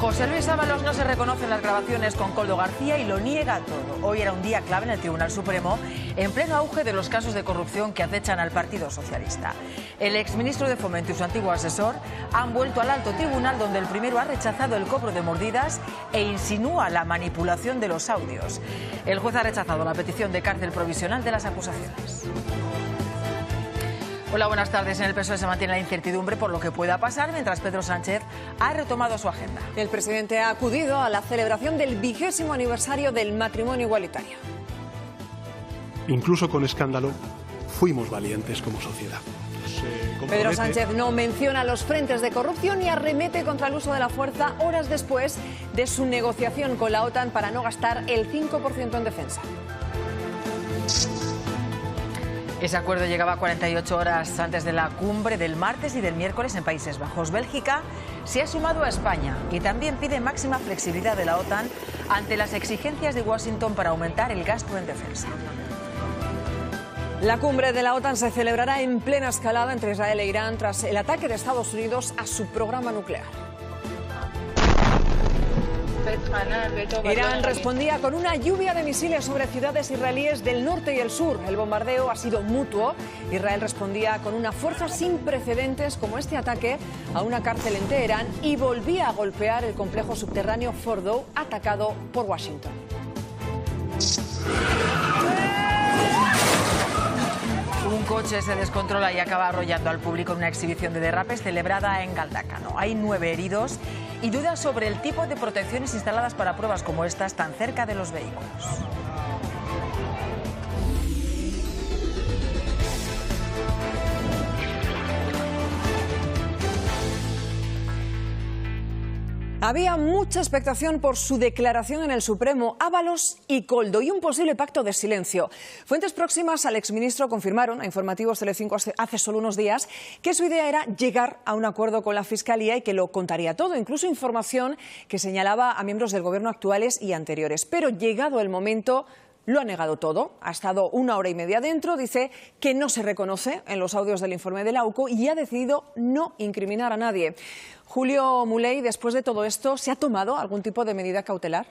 José Luis Ábalos no se reconoce en las grabaciones con Koldo García y lo niega todo. Hoy era un día clave en el Tribunal Supremo, en pleno auge de los casos de corrupción que acechan al Partido Socialista. El exministro de Fomento y su antiguo asesor han vuelto al alto tribunal, donde el primero ha rechazado el cobro de mordidas e insinúa la manipulación de los audios. El juez ha rechazado la petición de cárcel provisional de las acusaciones. Hola, buenas tardes. En el PSOE se mantiene la incertidumbre por lo que pueda pasar, mientras Pedro Sánchez ha retomado su agenda. El presidente ha acudido a la celebración del 20º aniversario del matrimonio igualitario. Incluso con escándalo, fuimos valientes como sociedad. Pedro Sánchez no menciona los frentes de corrupción y arremete contra el uso de la fuerza horas después de su negociación con la OTAN para no gastar el 5% en defensa. Ese acuerdo llegaba 48 horas antes de la cumbre del martes y del miércoles en Países Bajos. Bélgica se ha sumado a España y también pide máxima flexibilidad de la OTAN ante las exigencias de Washington para aumentar el gasto en defensa. La cumbre de la OTAN se celebrará en plena escalada entre Israel e Irán tras el ataque de Estados Unidos a su programa nuclear. Irán respondía con una lluvia de misiles sobre ciudades israelíes del norte y el sur. El bombardeo ha sido mutuo. Israel respondía con una fuerza sin precedentes, como este ataque a una cárcel en Teherán, y volvía a golpear el complejo subterráneo Fordow, atacado por Washington. Un coche se descontrola y acaba arrollando al público en una exhibición de derrapes celebrada en Galdácano. Hay 9 heridos y dudas sobre el tipo de protecciones instaladas para pruebas como estas tan cerca de los vehículos. Había mucha expectación por su declaración en el Supremo, Ábalos y Koldo, y un posible pacto de silencio. Fuentes próximas al exministro confirmaron a Informativos Telecinco hace solo unos días que su idea era llegar a un acuerdo con la Fiscalía y que lo contaría todo, incluso información que señalaba a miembros del Gobierno actuales y anteriores. Pero llegado el momento, lo ha negado todo. Ha estado 1 hora y media dentro, dice que no se reconoce en los audios del informe de la UCO y ha decidido no incriminar a nadie. Julio Muley, después de todo esto, ¿se ha tomado algún tipo de medida cautelar?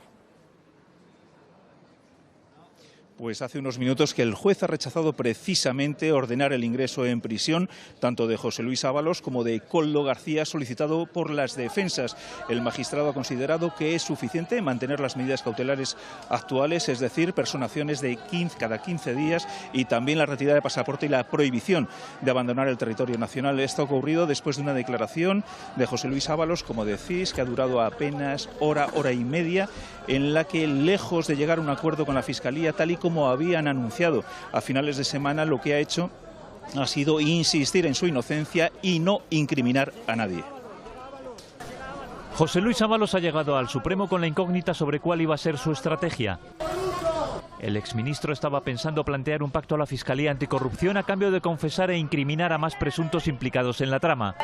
Pues hace unos minutos que el juez ha rechazado precisamente ordenar el ingreso en prisión tanto de José Luis Ábalos como de Koldo García, solicitado por las defensas. El magistrado ha considerado que es suficiente mantener las medidas cautelares actuales, es decir, personaciones de cada 15 días y también la retirada de pasaporte y la prohibición de abandonar el territorio nacional. Esto ha ocurrido después de una declaración de José Luis Ábalos, como decís, que ha durado apenas hora y media, en la que, lejos de llegar a un acuerdo con la Fiscalía, tal y como habían anunciado a finales de semana, lo que ha hecho ha sido insistir en su inocencia y no incriminar a nadie. José Luis Ábalos ha llegado al Supremo con la incógnita sobre cuál iba a ser su estrategia. El exministro estaba pensando plantear un pacto a la Fiscalía Anticorrupción a cambio de confesar e incriminar a más presuntos implicados en la trama.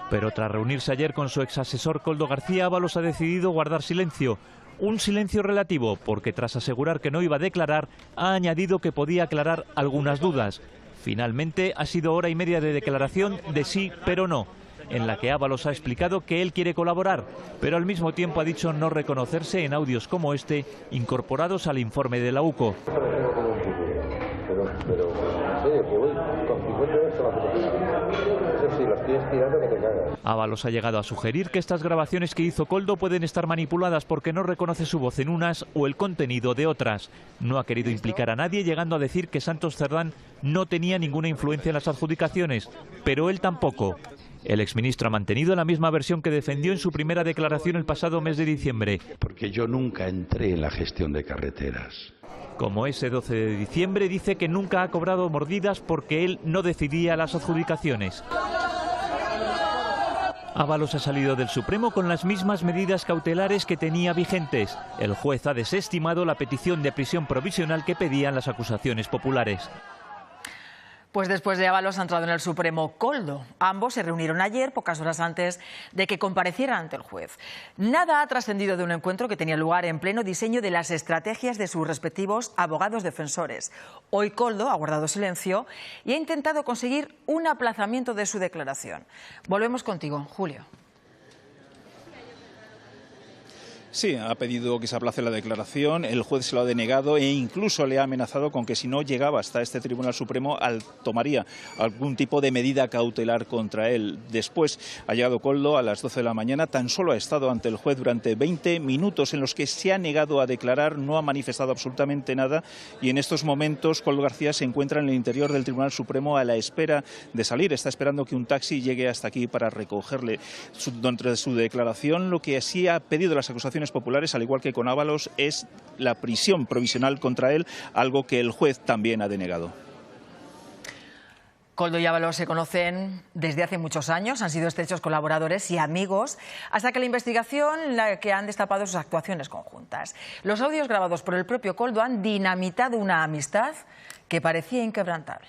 Pero tras reunirse ayer con su exasesor Koldo García, Ábalos ha decidido guardar silencio. Un silencio relativo, porque tras asegurar que no iba a declarar, ha añadido que podía aclarar algunas dudas. Finalmente ha sido hora y media de declaración de sí pero no, en la que Ábalos ha explicado que él quiere colaborar, pero al mismo tiempo ha dicho no reconocerse en audios como este, incorporados al informe de la UCO. Ábalos ha llegado a sugerir que estas grabaciones que hizo Koldo pueden estar manipuladas porque no reconoce su voz en unas o el contenido de otras. No ha querido implicar a nadie, llegando a decir que Santos Cerdán no tenía ninguna influencia en las adjudicaciones, pero él tampoco. El exministro ha mantenido la misma versión que defendió en su primera declaración el pasado mes de diciembre. Porque yo nunca entré en la gestión de carreteras. Como ese 12 de diciembre, dice que nunca ha cobrado mordidas porque él no decidía las adjudicaciones. Ábalos ha salido del Supremo con las mismas medidas cautelares que tenía vigentes. El juez ha desestimado la petición de prisión provisional que pedían las acusaciones populares. Pues después de Ábalos ha entrado en el Supremo Koldo. Ambos se reunieron ayer, pocas horas antes de que compareciera ante el juez. Nada ha trascendido de un encuentro que tenía lugar en pleno diseño de las estrategias de sus respectivos abogados defensores. Hoy Koldo ha guardado silencio y ha intentado conseguir un aplazamiento de su declaración. Volvemos contigo, Julio. Sí, ha pedido que se aplace la declaración, el juez se lo ha denegado e incluso le ha amenazado con que si no llegaba hasta este Tribunal Supremo tomaría algún tipo de medida cautelar contra él. Después ha llegado Koldo a las 12 de la mañana, tan solo ha estado ante el juez durante 20 minutos en los que se ha negado a declarar, no ha manifestado absolutamente nada y en estos momentos Koldo García se encuentra en el interior del Tribunal Supremo a la espera de salir. Está esperando que un taxi llegue hasta aquí para recogerle. Dentro de su declaración, lo que sí ha pedido las acusaciones populares, al igual que con Ábalos, es la prisión provisional contra él, algo que el juez también ha denegado. Koldo y Ábalos se conocen desde hace muchos años, han sido estrechos colaboradores y amigos, hasta que la investigación la que han destapado sus actuaciones conjuntas. Los audios grabados por el propio Koldo han dinamitado una amistad que parecía inquebrantable.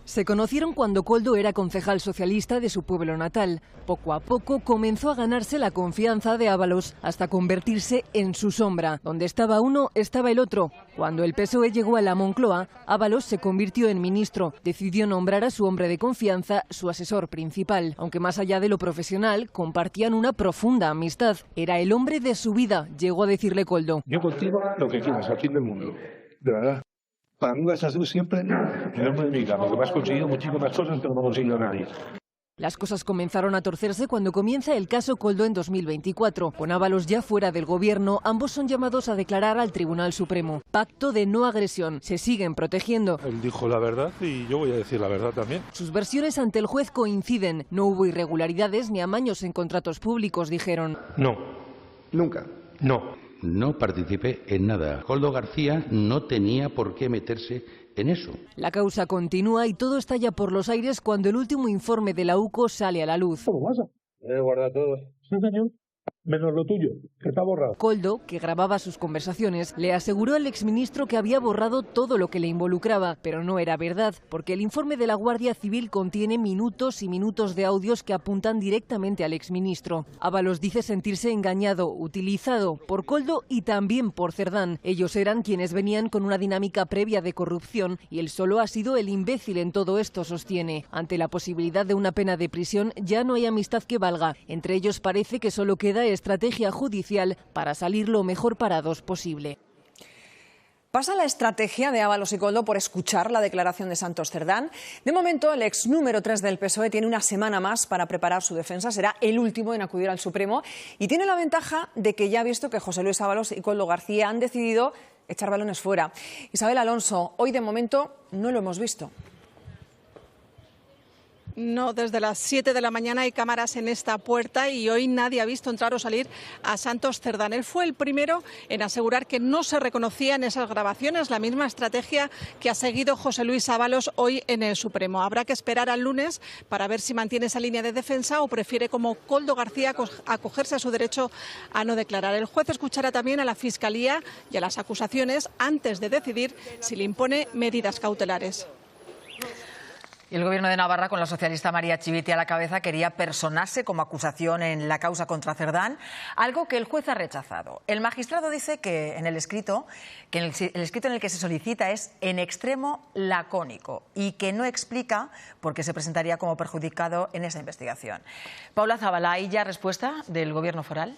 Se conocieron cuando Koldo era concejal socialista de su pueblo natal. Poco a poco comenzó a ganarse la confianza de Ábalos hasta convertirse en su sombra. Donde estaba uno, estaba el otro. Cuando el PSOE llegó a la Moncloa, Ábalos se convirtió en ministro. Decidió nombrar a su hombre de confianza su asesor principal. Aunque más allá de lo profesional, compartían una profunda amistad. Era el hombre de su vida, llegó a decirle Koldo. Yo contigo lo que quieras, aquí en el mundo. De verdad. Para mí vas a ser siempre el hombre de mi cama, que me has conseguido muchísimas cosas que no ha conseguido nadie. Las cosas comenzaron a torcerse cuando comienza el caso Koldo en 2024. Con Ábalos ya fuera del gobierno, ambos son llamados a declarar al Tribunal Supremo. Pacto de no agresión. Se siguen protegiendo. Él dijo la verdad y yo voy a decir la verdad también. Sus versiones ante el juez coinciden. No hubo irregularidades ni amaños en contratos públicos, dijeron. No. Nunca. No. No participé en nada. Koldo García no tenía por qué meterse en eso. La causa continúa y todo estalla por los aires cuando el último informe de la UCO sale a la luz. ¿Cómo pasa? Guarda todo. Sí, señor. Menos lo tuyo, que está borrado. Koldo, que grababa sus conversaciones, le aseguró al exministro que había borrado todo lo que le involucraba, pero no era verdad, porque el informe de la Guardia Civil contiene minutos y minutos de audios que apuntan directamente al exministro. Ábalos dice sentirse engañado, utilizado por Koldo y también por Cerdán. Ellos eran quienes venían con una dinámica previa de corrupción y él solo ha sido el imbécil en todo esto, sostiene. Ante la posibilidad de una pena de prisión ya no hay amistad que valga. Entre ellos parece que solo queda estrategia judicial para salir lo mejor parados posible. Pasa la estrategia de Ábalos y Koldo por escuchar la declaración de Santos Cerdán. De momento, el ex número 3 del PSOE tiene una semana más para preparar su defensa. Será el último en acudir al Supremo y tiene la ventaja de que ya ha visto que José Luis Ábalos y Koldo García han decidido echar balones fuera. Isabel Alonso, hoy de momento no lo hemos visto. No, desde las 7 de la mañana hay cámaras en esta puerta y hoy nadie ha visto entrar o salir a Santos Cerdán. Él fue el primero en asegurar que no se reconocían esas grabaciones, la misma estrategia que ha seguido José Luis Ábalos hoy en el Supremo. Habrá que esperar al lunes para ver si mantiene esa línea de defensa o prefiere, como Koldo García, acogerse a su derecho a no declarar. El juez escuchará también a la Fiscalía y a las acusaciones antes de decidir si le impone medidas cautelares. Y el Gobierno de Navarra, con la socialista María Chivite a la cabeza, quería personarse como acusación en la causa contra Cerdán, algo que el juez ha rechazado. El magistrado dice que el escrito en el que se solicita es en extremo lacónico y que no explica por qué se presentaría como perjudicado en esa investigación. Paula Zabala, ¿hay ya respuesta del Gobierno foral?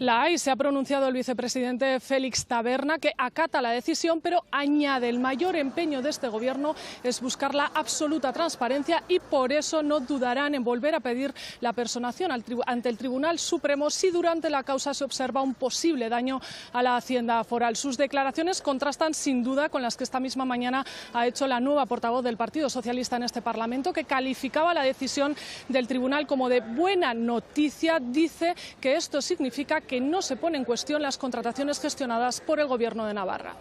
La hay, se ha pronunciado el vicepresidente Félix Taberna, que acata la decisión, pero añade: el mayor empeño de este gobierno es buscar la absoluta transparencia y por eso no dudarán en volver a pedir la personación ante el Tribunal Supremo si durante la causa se observa un posible daño a la Hacienda foral. Sus declaraciones contrastan sin duda con las que esta misma mañana ha hecho la nueva portavoz del Partido Socialista en este Parlamento, que calificaba la decisión del tribunal como de buena noticia. Dice que esto significa que no se pone en cuestión las contrataciones gestionadas por el Gobierno de Navarra.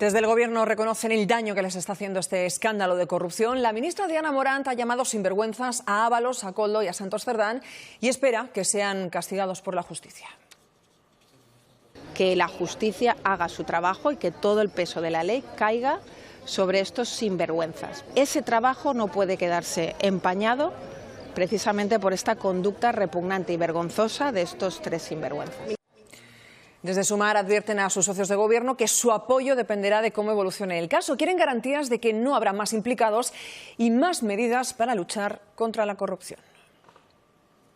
Desde el Gobierno reconocen el daño que les está haciendo este escándalo de corrupción. La ministra Diana Morant ha llamado sinvergüenzas a Ábalos, a Koldo y a Santos Cerdán y espera que sean castigados por la justicia. Que la justicia haga su trabajo y que todo el peso de la ley caiga sobre estos sinvergüenzas. Ese trabajo no puede quedarse empañado precisamente por esta conducta repugnante y vergonzosa de estos tres sinvergüenzas. Desde Sumar advierten a sus socios de gobierno que su apoyo dependerá de cómo evolucione el caso. Quieren garantías de que no habrá más implicados y más medidas para luchar contra la corrupción.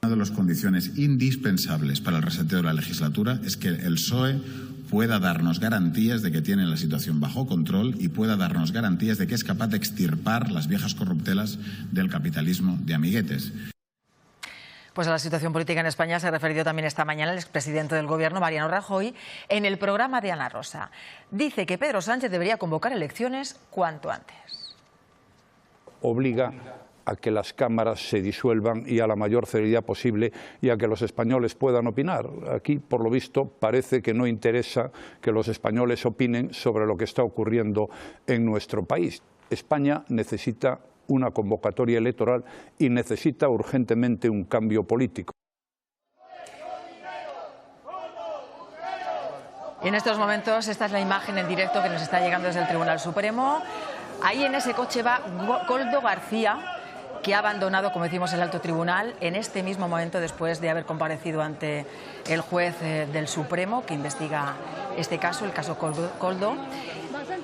Una de las condiciones indispensables para el reseteo de la legislatura es que el PSOE pueda darnos garantías de que tiene la situación bajo control y pueda darnos garantías de que es capaz de extirpar las viejas corruptelas del capitalismo de amiguetes. Pues a la situación política en España se ha referido también esta mañana el expresidente del Gobierno, Mariano Rajoy, en el programa de Ana Rosa. Dice que Pedro Sánchez debería convocar elecciones cuanto antes. Obliga a que las cámaras se disuelvan y a la mayor celeridad posible y a que los españoles puedan opinar. Aquí, por lo visto, parece que no interesa que los españoles opinen sobre lo que está ocurriendo en nuestro país. España necesita una convocatoria electoral y necesita urgentemente un cambio político. Y en estos momentos, esta es la imagen en directo que nos está llegando desde el Tribunal Supremo. Ahí en ese coche va Koldo García, que ha abandonado, como decimos, el alto tribunal en este mismo momento después de haber comparecido ante el juez del Supremo que investiga este caso, el caso Koldo.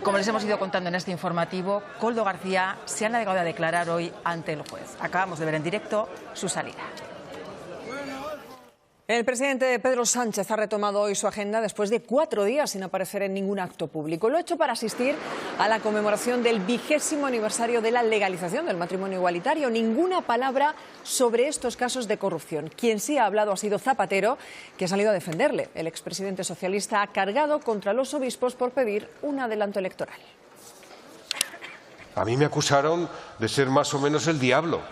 Como les hemos ido contando en este informativo, Koldo García se ha negado a declarar hoy ante el juez. Acabamos de ver en directo su salida. El presidente Pedro Sánchez ha retomado hoy su agenda después de 4 días sin aparecer en ningún acto público. Lo ha hecho para asistir a la conmemoración del 20º aniversario de la legalización del matrimonio igualitario. Ninguna palabra sobre estos casos de corrupción. Quien sí ha hablado ha sido Zapatero, que ha salido a defenderle. El expresidente socialista ha cargado contra los obispos por pedir un adelanto electoral. A mí me acusaron de ser más o menos el diablo,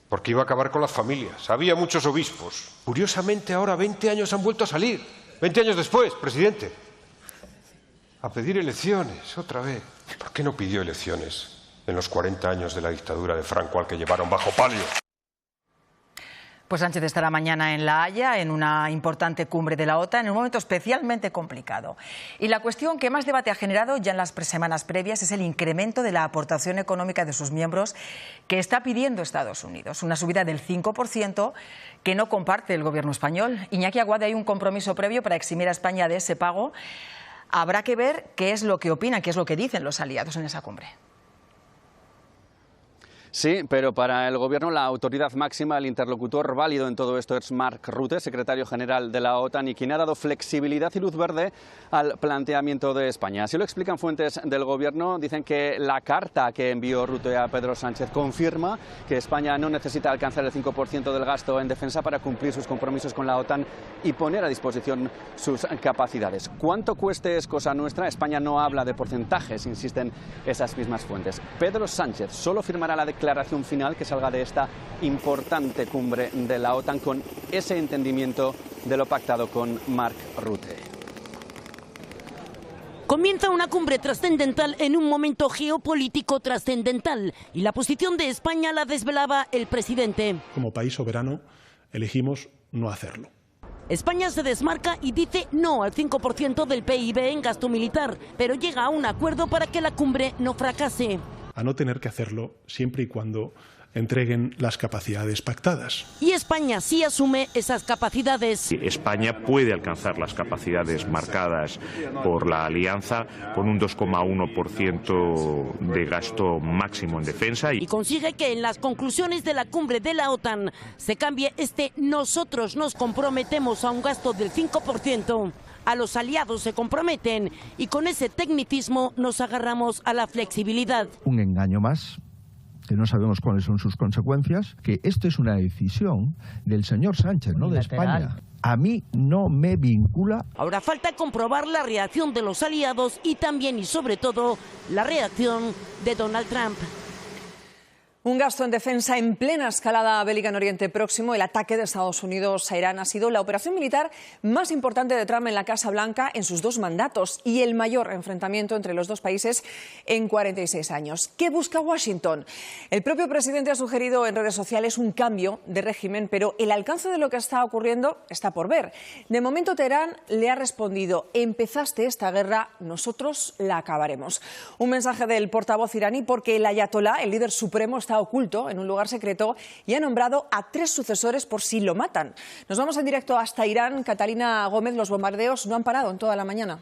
porque iba a acabar con las familias. Había muchos obispos. Curiosamente, ahora 20 años han vuelto a salir. 20 años después, presidente. A pedir elecciones, otra vez. ¿Por qué no pidió elecciones en los 40 años de la dictadura de Franco al que llevaron bajo palio? Pues Sánchez estará mañana en La Haya, en una importante cumbre de la OTAN, en un momento especialmente complicado. Y la cuestión que más debate ha generado ya en las semanas previas es el incremento de la aportación económica de sus miembros que está pidiendo Estados Unidos. Una subida del 5% que no comparte el gobierno español. Iñaki Aguade, hay un compromiso previo para eximir a España de ese pago. Habrá que ver qué es lo que opinan, qué es lo que dicen los aliados en esa cumbre. Sí, pero para el Gobierno la autoridad máxima, el interlocutor válido en todo esto es Mark Rutte, secretario general de la OTAN y quien ha dado flexibilidad y luz verde al planteamiento de España. Así lo explican fuentes del Gobierno. Dicen que la carta que envió Rutte a Pedro Sánchez confirma que España no necesita alcanzar el 5% del gasto en defensa para cumplir sus compromisos con la OTAN y poner a disposición sus capacidades. ¿Cuánto cueste es cosa nuestra? España no habla de porcentajes, insisten esas mismas fuentes. Pedro Sánchez solo firmará la declaración final que salga de esta importante cumbre de la OTAN con ese entendimiento de lo pactado con Mark Rutte. Comienza una cumbre trascendental en un momento geopolítico trascendental y la posición de España la desvelaba el presidente. Como país soberano elegimos no hacerlo. España se desmarca y dice no al 5% del PIB en gasto militar, pero llega a un acuerdo para que la cumbre no fracase. A no tener que hacerlo siempre y cuando entreguen las capacidades pactadas. Y España sí asume esas capacidades. España puede alcanzar las capacidades marcadas por la alianza con un 2,1% de gasto máximo en defensa. Y consigue que en las conclusiones de la cumbre de la OTAN se cambie nosotros nos comprometemos a un gasto del 5%. A los aliados se comprometen y con ese tecnicismo nos agarramos a la flexibilidad. Un engaño más, que no sabemos cuáles son sus consecuencias, que esto es una decisión del señor Sánchez, no de España. A mí no me vincula. Ahora falta comprobar la reacción de los aliados y también y sobre todo la reacción de Donald Trump. Un gasto en defensa en plena escalada bélica en Oriente Próximo. El ataque de Estados Unidos a Irán ha sido la operación militar más importante de Trump en la Casa Blanca en sus 2 mandatos y el mayor enfrentamiento entre los dos países en 46 años. ¿Qué busca Washington? El propio presidente ha sugerido en redes sociales un cambio de régimen, pero el alcance de lo que está ocurriendo está por ver. De momento, Teherán le ha respondido: empezaste esta guerra, nosotros la acabaremos. Un mensaje del portavoz iraní porque el ayatolá, el líder supremo, está oculto en un lugar secreto y ha nombrado a 3 sucesores por si lo matan. Nos vamos en directo hasta Irán. Catalina Gómez, los bombardeos no han parado en toda la mañana.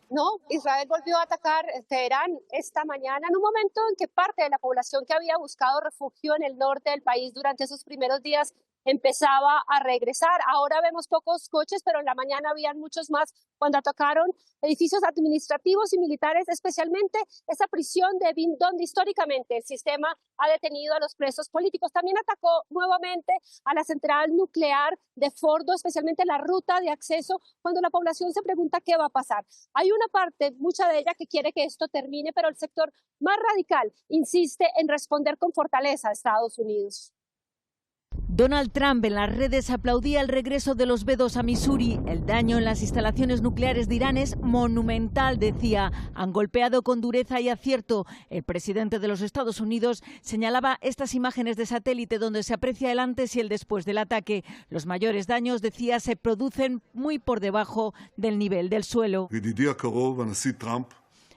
No, Israel volvió a atacar Teherán esta mañana en un momento en que parte de la población que había buscado refugio en el norte del país durante esos primeros días empezaba a regresar. Ahora vemos pocos coches, pero en la mañana habían muchos más cuando atacaron edificios administrativos y militares, especialmente esa prisión de Evin, donde históricamente el sistema ha detenido a los presos políticos. También atacó nuevamente a la central nuclear de Fordo, especialmente la ruta de acceso, cuando la población se pregunta qué va a pasar. Hay una parte, mucha de ella, que quiere que esto termine, pero el sector más radical insiste en responder con fortaleza a Estados Unidos. Donald Trump en las redes aplaudía el regreso de los B-2 a Missouri. El daño en las instalaciones nucleares de Irán es monumental, decía. Han golpeado con dureza y acierto. El presidente de los Estados Unidos señalaba estas imágenes de satélite donde se aprecia el antes y el después del ataque. Los mayores daños, decía, se producen muy por debajo del nivel del suelo.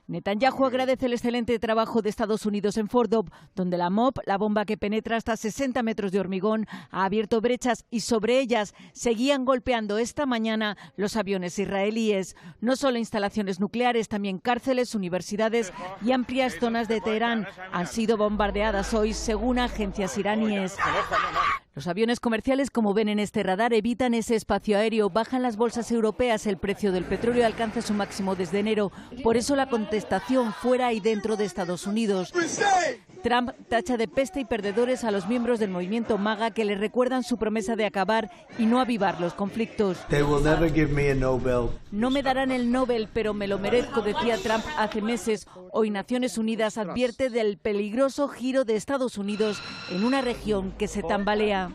Netanyahu agradece el excelente trabajo de Estados Unidos en Fordo, donde la MOP, la bomba que penetra hasta 60 metros de hormigón, ha abierto brechas y sobre ellas seguían golpeando esta mañana los aviones israelíes. No solo instalaciones nucleares, también cárceles, universidades y amplias zonas de Teherán han sido bombardeadas hoy, según agencias iraníes. Los aviones comerciales, como ven en este radar, evitan ese espacio aéreo, bajan las bolsas europeas, el precio del petróleo alcanza su máximo desde enero. Por eso la contestación fuera y dentro de Estados Unidos. Trump tacha de peste y perdedores a los miembros del movimiento MAGA que le recuerdan su promesa de acabar y no avivar los conflictos. No me darán el Nobel, pero me lo merezco, decía Trump hace meses. Hoy Naciones Unidas advierte del peligroso giro de Estados Unidos en una región que se tambalea.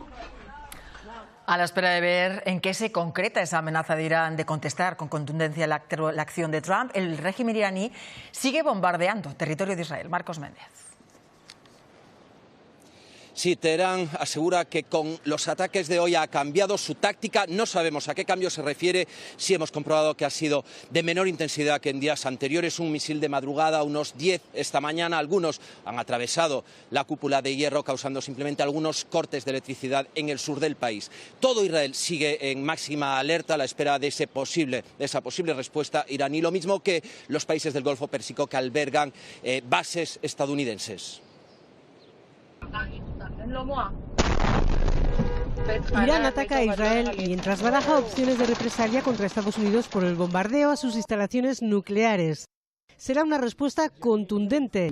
A la espera de ver en qué se concreta esa amenaza de Irán de contestar con contundencia la acción de Trump, el régimen iraní sigue bombardeando territorio de Israel. Marcos Méndez. Sí, Teherán asegura que con los ataques de hoy ha cambiado su táctica. No sabemos a qué cambio se refiere. Sí hemos comprobado que ha sido de menor intensidad que en días anteriores. Un misil de madrugada, unos 10 esta mañana. Algunos han atravesado la cúpula de hierro, causando simplemente algunos cortes de electricidad en el sur del país. Todo Israel sigue en máxima alerta a la espera de esa posible respuesta iraní. Lo mismo que los países del Golfo Pérsico que albergan bases estadounidenses. Irán ataca a Israel mientras baraja opciones de represalia contra Estados Unidos por el bombardeo a sus instalaciones nucleares. Será una respuesta contundente,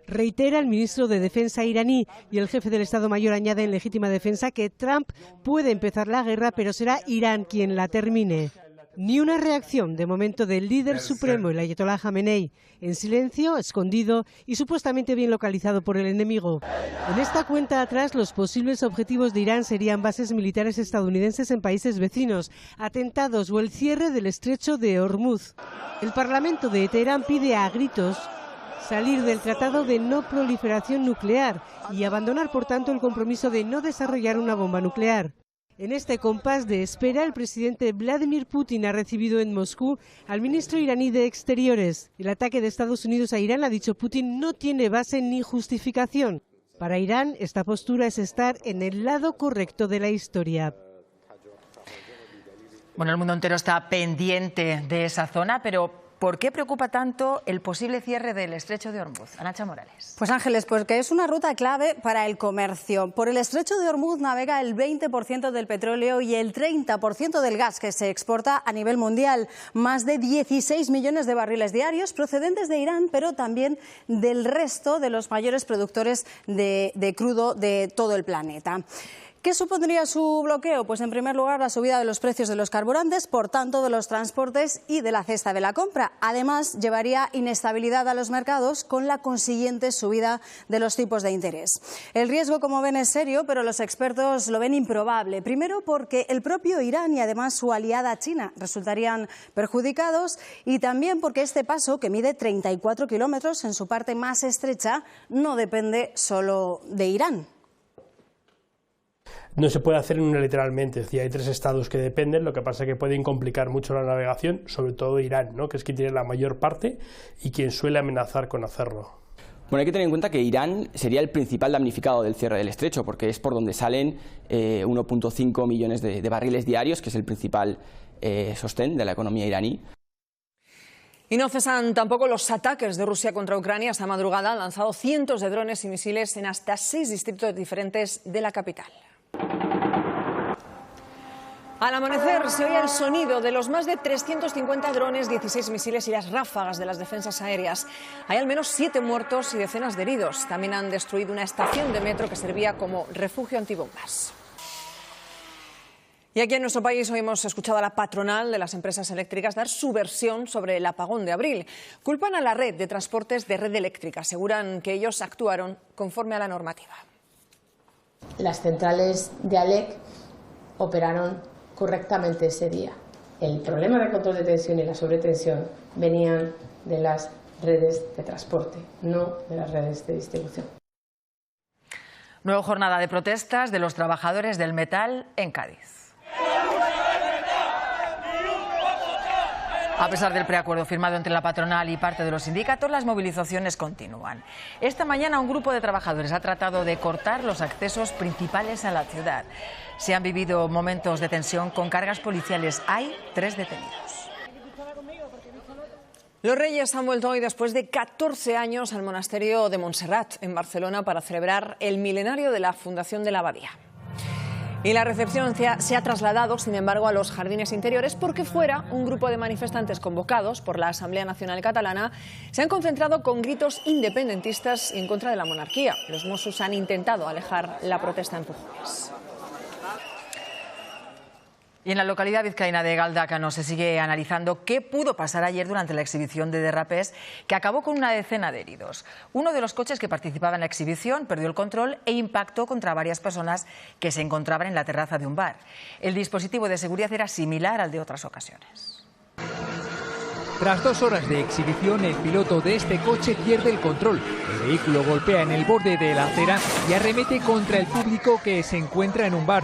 reitera el ministro de Defensa iraní, y el jefe del Estado Mayor añade en legítima defensa que Trump puede empezar la guerra, pero será Irán quien la termine. Ni una reacción de momento del líder supremo, el ayatolá Jamenei, en silencio, escondido y supuestamente bien localizado por el enemigo. En esta cuenta atrás, los posibles objetivos de Irán serían bases militares estadounidenses en países vecinos, atentados o el cierre del estrecho de Hormuz. El Parlamento de Teherán pide a gritos salir del Tratado de No Proliferación Nuclear y abandonar, por tanto, el compromiso de no desarrollar una bomba nuclear. En este compás de espera, el presidente Vladimir Putin ha recibido en Moscú al ministro iraní de Exteriores. El ataque de Estados Unidos a Irán, ha dicho Putin, no tiene base ni justificación. Para Irán, esta postura es estar en el lado correcto de la historia. Bueno, el mundo entero está pendiente de esa zona, pero ¿por qué preocupa tanto el posible cierre del estrecho de Hormuz? Arantxa Morales. Pues Ángeles, porque es una ruta clave para el comercio. Por el estrecho de Hormuz navega el 20% del petróleo y el 30% del gas que se exporta a nivel mundial. Más de 16 millones de barriles diarios procedentes de Irán, pero también del resto de los mayores productores de crudo de todo el planeta. ¿Qué supondría su bloqueo? Pues en primer lugar la subida de los precios de los carburantes, por tanto de los transportes y de la cesta de la compra. Además, llevaría inestabilidad a los mercados con la consiguiente subida de los tipos de interés. El riesgo, como ven, es serio, pero los expertos lo ven improbable. Primero porque el propio Irán y además su aliada China resultarían perjudicados, y también porque este paso, que mide 34 kilómetros en su parte más estrecha, no depende solo de Irán. No se puede hacer unilateralmente, es decir, hay 3 estados que dependen, lo que pasa es que pueden complicar mucho la navegación, sobre todo Irán, ¿no?, que es quien tiene la mayor parte y quien suele amenazar con hacerlo. Bueno, hay que tener en cuenta que Irán sería el principal damnificado del cierre del estrecho, porque es por donde salen 1,5 millones de barriles diarios, que es el principal sostén de la economía iraní. Y no cesan tampoco los ataques de Rusia contra Ucrania. Esta madrugada han lanzado cientos de drones y misiles en hasta 6 distritos diferentes de la capital. Al amanecer se oye el sonido de los más de 350 drones, 16 misiles y las ráfagas de las defensas aéreas. Hay al menos 7 muertos y decenas de heridos. También han destruido una estación de metro que servía como refugio antibombas. Y aquí en nuestro país hoy hemos escuchado a la patronal de las empresas eléctricas dar su versión sobre el apagón de abril. Culpan a la red de transportes de Red Eléctrica. Aseguran que ellos actuaron conforme a la normativa. Las centrales de ALEC operaron correctamente ese día. El problema de control de tensión y la sobretensión venían de las redes de transporte, no de las redes de distribución. Nueva jornada de protestas de los trabajadores del metal en Cádiz. A pesar del preacuerdo firmado entre la patronal y parte de los sindicatos, las movilizaciones continúan. Esta mañana un grupo de trabajadores ha tratado de cortar los accesos principales a la ciudad. Se han vivido momentos de tensión con cargas policiales. Hay 3 detenidos. Los Reyes han vuelto hoy después de 14 años al monasterio de Montserrat, en Barcelona, para celebrar el milenario de la fundación de la abadía. Y la recepción se ha trasladado, sin embargo, a los jardines interiores porque fuera un grupo de manifestantes convocados por la Asamblea Nacional Catalana se han concentrado con gritos independentistas y en contra de la monarquía. Los Mossos han intentado alejar la protesta a empujones. Y en la localidad vizcaína de Galdácano se sigue analizando qué pudo pasar ayer durante la exhibición de derrapes que acabó con una decena de heridos. Uno de los coches que participaba en la exhibición perdió el control e impactó contra varias personas que se encontraban en la terraza de un bar. El dispositivo de seguridad era similar al de otras ocasiones. Tras 2 horas de exhibición, el piloto de este coche pierde el control. El vehículo golpea en el borde de la acera y arremete contra el público que se encuentra en un bar.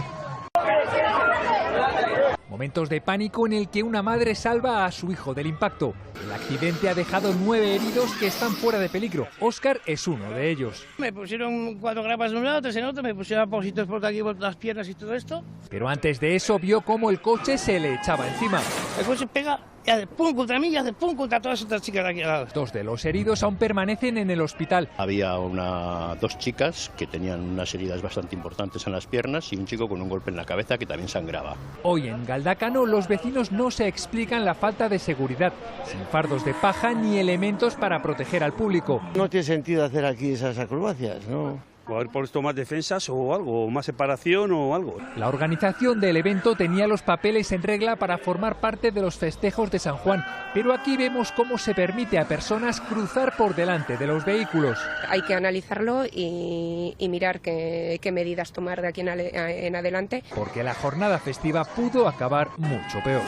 Momentos de pánico en el que una madre salva a su hijo del impacto. El accidente ha dejado 9 heridos que están fuera de peligro. Óscar es uno de ellos. Me pusieron 4 grapas de un lado, 3 en otro, me pusieron apósitos por aquí, por las piernas y todo esto. Pero antes de eso vio cómo el coche se le echaba encima. El coche pega y hace pum contra mí y hace pum contra todas estas chicas de aquí al lado. 2 de los heridos aún permanecen en el hospital. Había 2 chicas que tenían unas heridas bastante importantes en las piernas y un chico con un golpe en la cabeza que también sangraba. Hoy en Galdácano los vecinos no se explican la falta de seguridad, sin fardos de paja ni elementos para proteger al público. No tiene sentido hacer aquí esas acrobacias, ¿no? O haber puesto más defensas o algo, o más separación o algo. La organización del evento tenía los papeles en regla para formar parte de los festejos de San Juan, pero aquí vemos cómo se permite a personas cruzar por delante de los vehículos. Hay que analizarlo y mirar qué medidas tomar de aquí en adelante. Porque la jornada festiva pudo acabar mucho peor.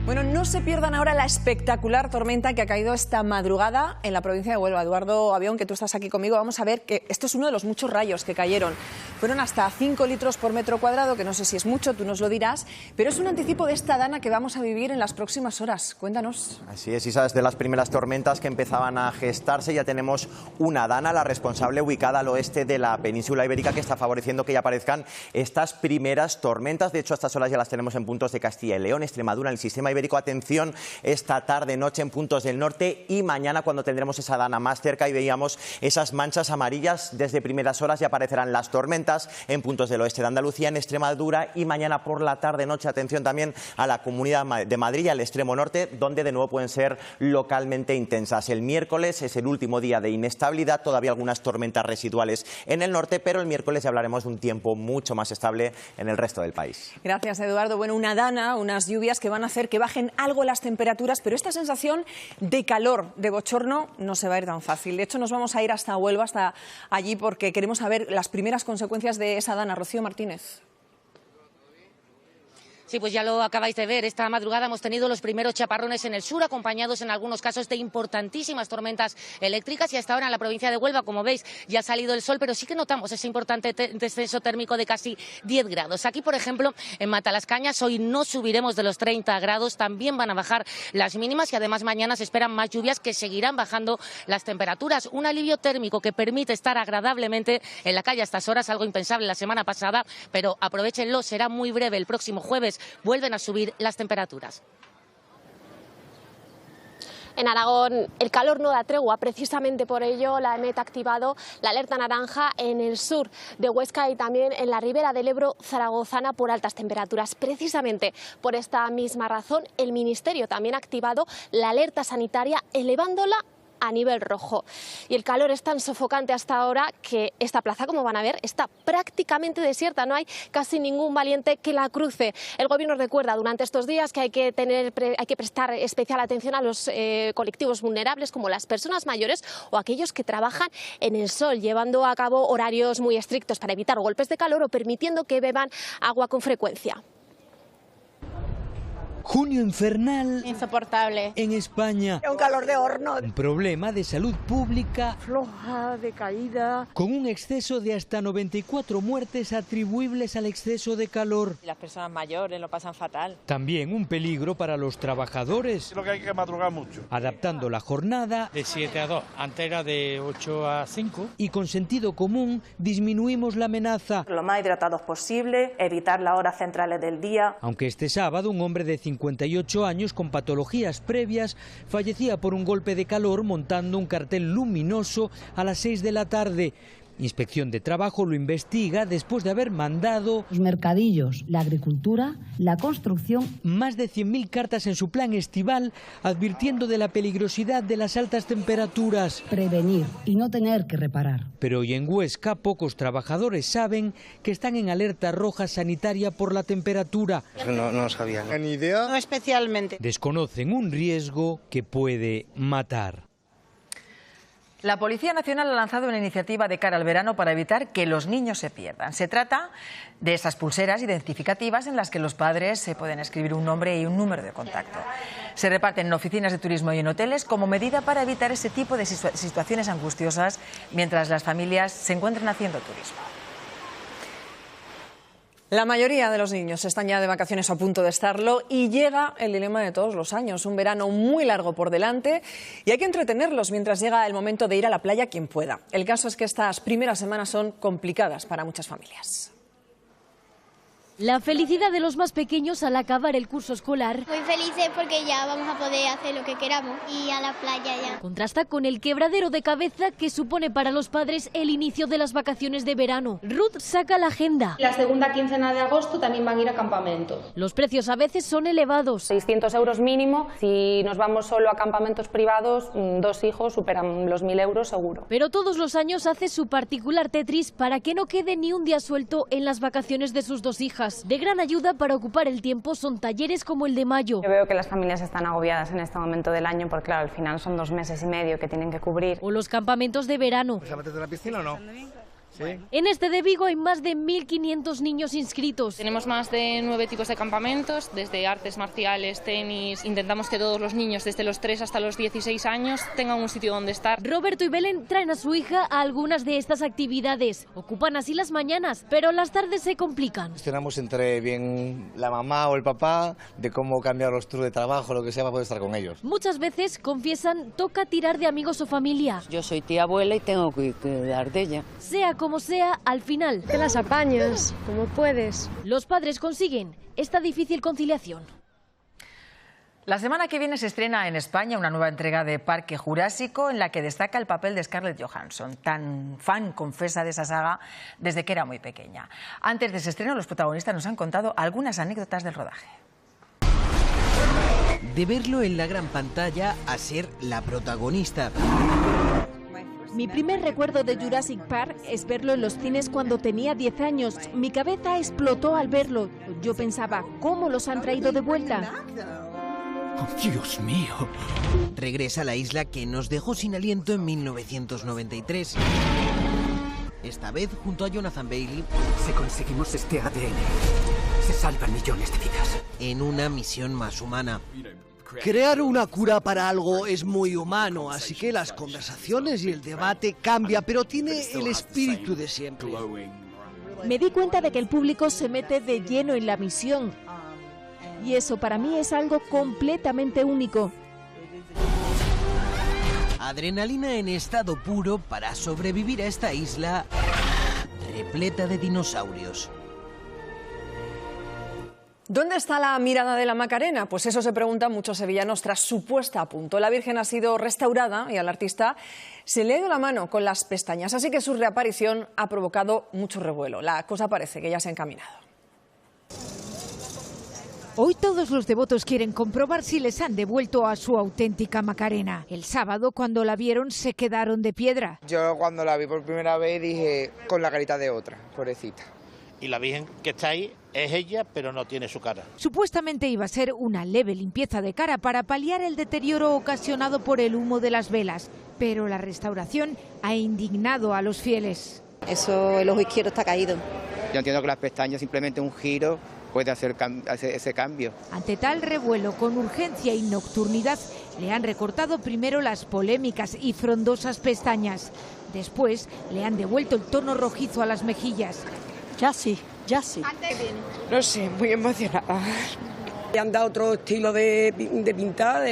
Bueno, no se pierdan ahora la espectacular tormenta que ha caído esta madrugada en la provincia de Huelva. Eduardo Avión, que tú estás aquí conmigo, vamos a ver que esto es uno de los muchos rayos que cayeron. Fueron hasta 5 litros por metro cuadrado, que no sé si es mucho, tú nos lo dirás, pero es un anticipo de esta dana que vamos a vivir en las próximas horas. Cuéntanos. Así es, Isa, desde las primeras tormentas que empezaban a gestarse ya tenemos una dana, la responsable ubicada al oeste de la península ibérica, que está favoreciendo que ya aparezcan estas primeras tormentas. De hecho, a estas horas ya las tenemos en puntos de Castilla y León, Extremadura, en el sistema ibérico. Atención esta tarde-noche en puntos del norte y mañana cuando tendremos esa dana más cerca y veíamos esas manchas amarillas. Desde primeras horas ya aparecerán las tormentas en puntos del oeste de Andalucía, en Extremadura, y mañana por la tarde-noche atención también a la Comunidad de Madrid y al extremo norte, donde de nuevo pueden ser localmente intensas. El miércoles es el último día de inestabilidad, todavía algunas tormentas residuales en el norte, pero el miércoles ya hablaremos de un tiempo mucho más estable en el resto del país. Gracias, Eduardo. Bueno, una dana, unas lluvias que van a hacer que bajen algo las temperaturas, pero esta sensación de calor, de bochorno, no se va a ir tan fácil. De hecho, nos vamos a ir hasta Huelva, hasta allí, porque queremos saber las primeras consecuencias de esa dana. Rocío Martínez. Sí, pues ya lo acabáis de ver. Esta madrugada hemos tenido los primeros chaparrones en el sur, acompañados en algunos casos de importantísimas tormentas eléctricas. Y hasta ahora en la provincia de Huelva, como veis, ya ha salido el sol, pero sí que notamos ese importante descenso térmico de casi 10 grados. Aquí, por ejemplo, en Matalascañas, hoy no subiremos de los 30 grados. También van a bajar las mínimas y además mañana se esperan más lluvias que seguirán bajando las temperaturas. Un alivio térmico que permite estar agradablemente en la calle a estas horas, algo impensable la semana pasada, pero aprovéchenlo, será muy breve. El próximo jueves vuelven a subir las temperaturas. En Aragón el calor no da tregua, precisamente por ello la EMET ha activado la alerta naranja en el sur de Huesca y también en la ribera del Ebro zaragozana por altas temperaturas. Precisamente por esta misma razón el Ministerio también ha activado la alerta sanitaria elevándola a nivel rojo. Y el calor es tan sofocante hasta ahora que esta plaza, como van a ver, está prácticamente desierta. No hay casi ningún valiente que la cruce. El Gobierno recuerda durante estos días que hay que prestar especial atención a los colectivos vulnerables como las personas mayores o aquellos que trabajan en el sol, llevando a cabo horarios muy estrictos para evitar golpes de calor o permitiendo que beban agua con frecuencia. Junio infernal. Insoportable. En España. Un calor de horno. Un problema de salud pública. Floja, decaída. Con un exceso de hasta 94 muertes atribuibles al exceso de calor. Las personas mayores lo pasan fatal. También un peligro para los trabajadores. Lo que hay que madrugar mucho. Adaptando la jornada. De 7 a 2, antes era de 8 a 5. Y con sentido común disminuimos la amenaza. Lo más hidratados posible, evitar las horas centrales del día. Aunque este sábado un hombre de 58 años con patologías previas fallecía por un golpe de calor montando un cartel luminoso a las 6 de la tarde. Inspección de Trabajo lo investiga después de haber mandado los mercadillos, la agricultura, la construcción. Más de 100.000 cartas en su plan estival advirtiendo de la peligrosidad de las altas temperaturas. Prevenir y no tener que reparar. Pero hoy en Huesca pocos trabajadores saben que están en alerta roja sanitaria por la temperatura. No sabía. ¿Ni idea? No especialmente. Desconocen un riesgo que puede matar. La Policía Nacional ha lanzado una iniciativa de cara al verano para evitar que los niños se pierdan. Se trata de esas pulseras identificativas en las que los padres se pueden escribir un nombre y un número de contacto. Se reparten en oficinas de turismo y en hoteles como medida para evitar ese tipo de situaciones angustiosas mientras las familias se encuentran haciendo turismo. La mayoría de los niños están ya de vacaciones, a punto de estarlo, y llega el dilema de todos los años. Un verano muy largo por delante y hay que entretenerlos mientras llega el momento de ir a la playa quien pueda. El caso es que estas primeras semanas son complicadas para muchas familias. La felicidad de los más pequeños al acabar el curso escolar. Muy felices porque ya vamos a poder hacer lo que queramos y a la playa ya. Contrasta con el quebradero de cabeza que supone para los padres el inicio de las vacaciones de verano. Ruth saca la agenda. La segunda quincena de agosto también van a ir a campamentos. Los precios a veces son elevados. 600 euros mínimo. Si nos vamos solo a campamentos privados, 2 hijos superan los 1.000 euros seguro. Pero todos los años hace su particular Tetris para que no quede ni un día suelto en las vacaciones de sus 2 hijas. De gran ayuda para ocupar el tiempo son talleres como el de mayo. Yo veo que las familias están agobiadas en este momento del año porque claro, al final son 2 meses y medio que tienen que cubrir. O los campamentos de verano. ¿Vas a meterte en la piscina o no? ¿Sí? En este de Vigo hay más de 1.500 niños inscritos. Tenemos más de 9 tipos de campamentos, desde artes marciales, tenis. Intentamos que todos los niños desde los 3 hasta los 16 años tengan un sitio donde estar. Roberto y Belén traen a su hija a algunas de estas actividades. Ocupan así las mañanas, pero las tardes se complican. Gestionamos entre bien la mamá o el papá de cómo cambiar los turnos de trabajo, lo que sea, para poder estar con ellos. Muchas veces, confiesan, toca tirar de amigos o familia. Yo soy tía abuela y tengo que cuidar de ella. Sea como sea, al final te las apañas como puedes. Los padres consiguen esta difícil conciliación. La semana que viene se estrena en España una nueva entrega de Parque Jurásico en la que destaca el papel de Scarlett Johansson, tan fan, confesa, de esa saga desde que era muy pequeña. Antes de ese estreno, los protagonistas nos han contado algunas anécdotas del rodaje. De verlo en la gran pantalla a ser la protagonista. Mi primer recuerdo de Jurassic Park es verlo en los cines cuando tenía 10 años. Mi cabeza explotó al verlo. Yo pensaba, ¿cómo los han traído de vuelta? Oh, Dios mío. Regresa a la isla que nos dejó sin aliento en 1993. Esta vez junto a Jonathan Bailey. Si conseguimos este ADN, se salvan millones de vidas. En una misión más humana. Crear una cura para algo es muy humano, así que las conversaciones y el debate cambian, pero tiene el espíritu de siempre. Me di cuenta de que el público se mete de lleno en la misión. Y eso para mí es algo completamente único. Adrenalina en estado puro para sobrevivir a esta isla repleta de dinosaurios. ¿Dónde está la mirada de la Macarena? Pues eso se preguntan muchos sevillanos tras su puesta a punto. La Virgen ha sido restaurada y al artista se le ha ido la mano con las pestañas, así que su reaparición ha provocado mucho revuelo. La cosa parece que ya se ha encaminado. Hoy todos los devotos quieren comprobar si les han devuelto a su auténtica Macarena. El sábado, cuando la vieron, se quedaron de piedra. Yo cuando la vi por primera vez dije, con la carita de otra, pobrecita. Y la Virgen que está ahí es ella, pero no tiene su cara. Supuestamente iba a ser una leve limpieza de cara para paliar el deterioro ocasionado por el humo de las velas, pero la restauración ha indignado a los fieles. Eso, el ojo izquierdo está caído. Yo entiendo que las pestañas simplemente un giro puede hacer ese cambio. Ante tal revuelo, con urgencia y nocturnidad, le han recortado primero las polémicas y frondosas pestañas. Después le han devuelto el tono rojizo a las mejillas. Ya sí, ya sí. No sé, muy emocionada. Le han dado otro estilo de pintar.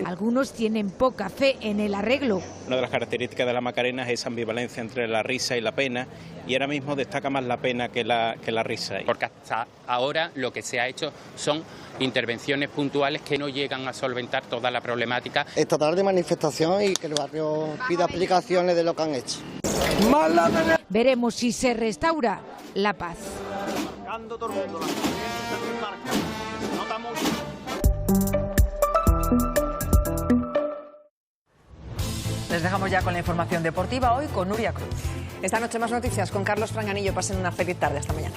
Algunos tienen poca fe en el arreglo. Una de las características de la Macarena es esa ambivalencia entre la risa y la pena, y ahora mismo destaca más la pena que la risa. Porque hasta ahora lo que se ha hecho son intervenciones puntuales que no llegan a solventar toda la problemática. Estatal de manifestación y que el barrio pida explicaciones de lo que han hecho. Veremos si se restaura la paz. Les dejamos ya con la información deportiva hoy con Nuria Cruz. Esta noche más noticias con Carlos Franganillo. Pasen una feliz tarde. Hasta mañana.